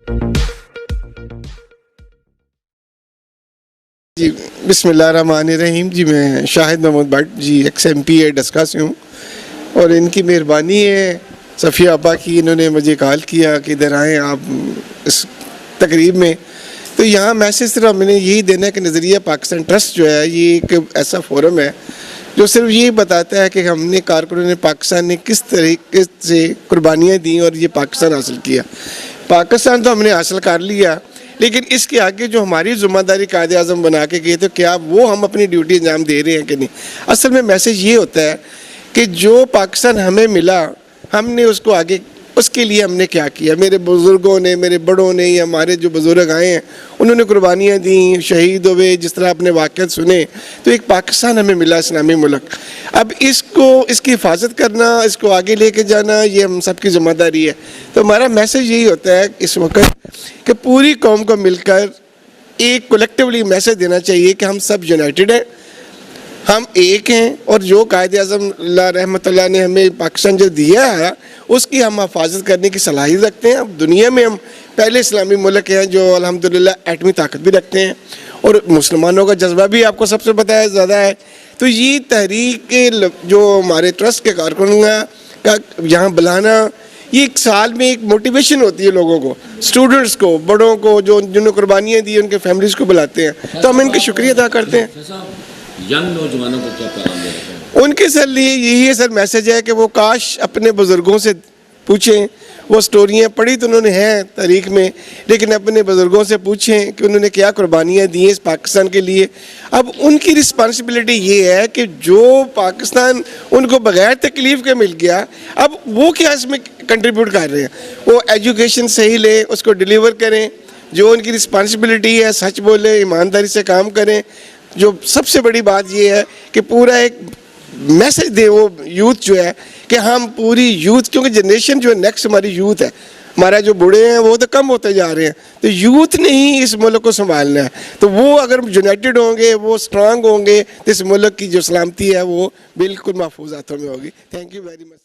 जी बिस्मिल्लाहिर्रहमानिर्रहीम। जी मैं शाहिद मोहम्मद भट्ट जी XMP डस्का से हूँ और इनकी मेहरबानी है सफ़िया अब्बा की, इन्होंने मुझे कॉल किया कि इधर आएँ आप इस तकरीब में। तो यहाँ मैसेज सिर्फ हमने यही देना है कि नज़रिया पाकिस्तान ट्रस्ट जो है ये एक ऐसा फोरम है जो सिर्फ यही बताता है कि हमने कारकुनान पाकिस्तान ने किस तरीके से कुर्बानियाँ दी और ये पाकिस्तान हासिल किया। पाकिस्तान तो हमने हासिल कर लिया, लेकिन इसके आगे जो हमारी ज़िम्मेदारी कायदे आज़म बना के गए तो क्या वो हम अपनी ड्यूटी अंजाम दे रहे हैं कि नहीं। असल में मैसेज ये होता है कि जो पाकिस्तान हमें मिला हमने उसको आगे, उसके लिए हमने क्या किया। मेरे बुज़ुर्गों ने, मेरे बड़ों ने या हमारे जो बुज़ुर्ग आए हैं उन्होंने कुर्बानियाँ दी, शहीद हुए, जिस तरह आपने वाक़यात सुने। तो एक पाकिस्तान हमें मिला, इस्लामी मुल्क। अब इसको, इसकी हिफाजत करना, इसको आगे लेके जाना ये हम सब की ज़िम्मेदारी है। तो हमारा मैसेज यही होता है इस वक्त कि पूरी कौम को मिलकर एक कलेक्टिवली मैसेज देना चाहिए कि हम सब यूनाइटेड हैं, हम एक हैं और जो कायदे आज़म रहमतुल्लाह ने हमें पाकिस्तान जो दिया है उसकी हम हिफाजत करने की सलाहियत रखते हैं। अब दुनिया में हम पहले इस्लामी मुल्क हैं जो अल्हम्दुलिल्लाह एटमी ताकत भी रखते हैं और मुसलमानों का जज्बा भी आपको सबसे पता है ज़्यादा है। तो ये तहरीक जो हमारे ट्रस्ट के कारकुनों का यहाँ बुलाना, ये एक साल में एक मोटिवेशन होती है लोगों को, स्टूडेंट्स को, बड़ों को, जो जिन्होंने कुर्बानियाँ दी उनके फैमिलीज़ को बुलाते हैं। तो हम इनका शुक्रिया अदा करते हैं। यंग नौजवानों को क्या पैगाम दे रहे हैं? उनके सर लिए यही है सर मैसेज है कि वो काश अपने बुज़ुर्गों से पूछें। वो स्टोरियाँ पढ़ी तो उन्होंने हैं तारीख़ में, लेकिन अपने बुज़ुर्गों से पूछें कि उन्होंने क्या कुर्बानियाँ दी हैं इस पाकिस्तान के लिए। अब उनकी रिस्पॉन्सिबिलिटी ये है कि जो पाकिस्तान उनको बग़ैर तकलीफ़ के मिल गया, अब वो क्या इसमें कंट्रीब्यूट कर रहे हैं। वो एजुकेशन सही लें, उसको डिलीवर करें, जो उनकी रिस्पॉन्सिबिलिटी है सच बोलें, ईमानदारी से काम करें। जो सबसे बड़ी बात यह है कि पूरा एक मैसेज दे वो यूथ जो है कि हम पूरी यूथ, क्योंकि जनरेशन जो है नेक्स्ट हमारी यूथ है, हमारा जो बूढ़े हैं वो तो कम होते जा रहे हैं, तो यूथ ने ही इस मुल्क को संभालना है। तो वो अगर यूनाइटेड होंगे, वो स्ट्रांग होंगे तो इस मुल्क की जो सलामती है वो बिल्कुल महफूज हाथों में होगी। Thank you very much.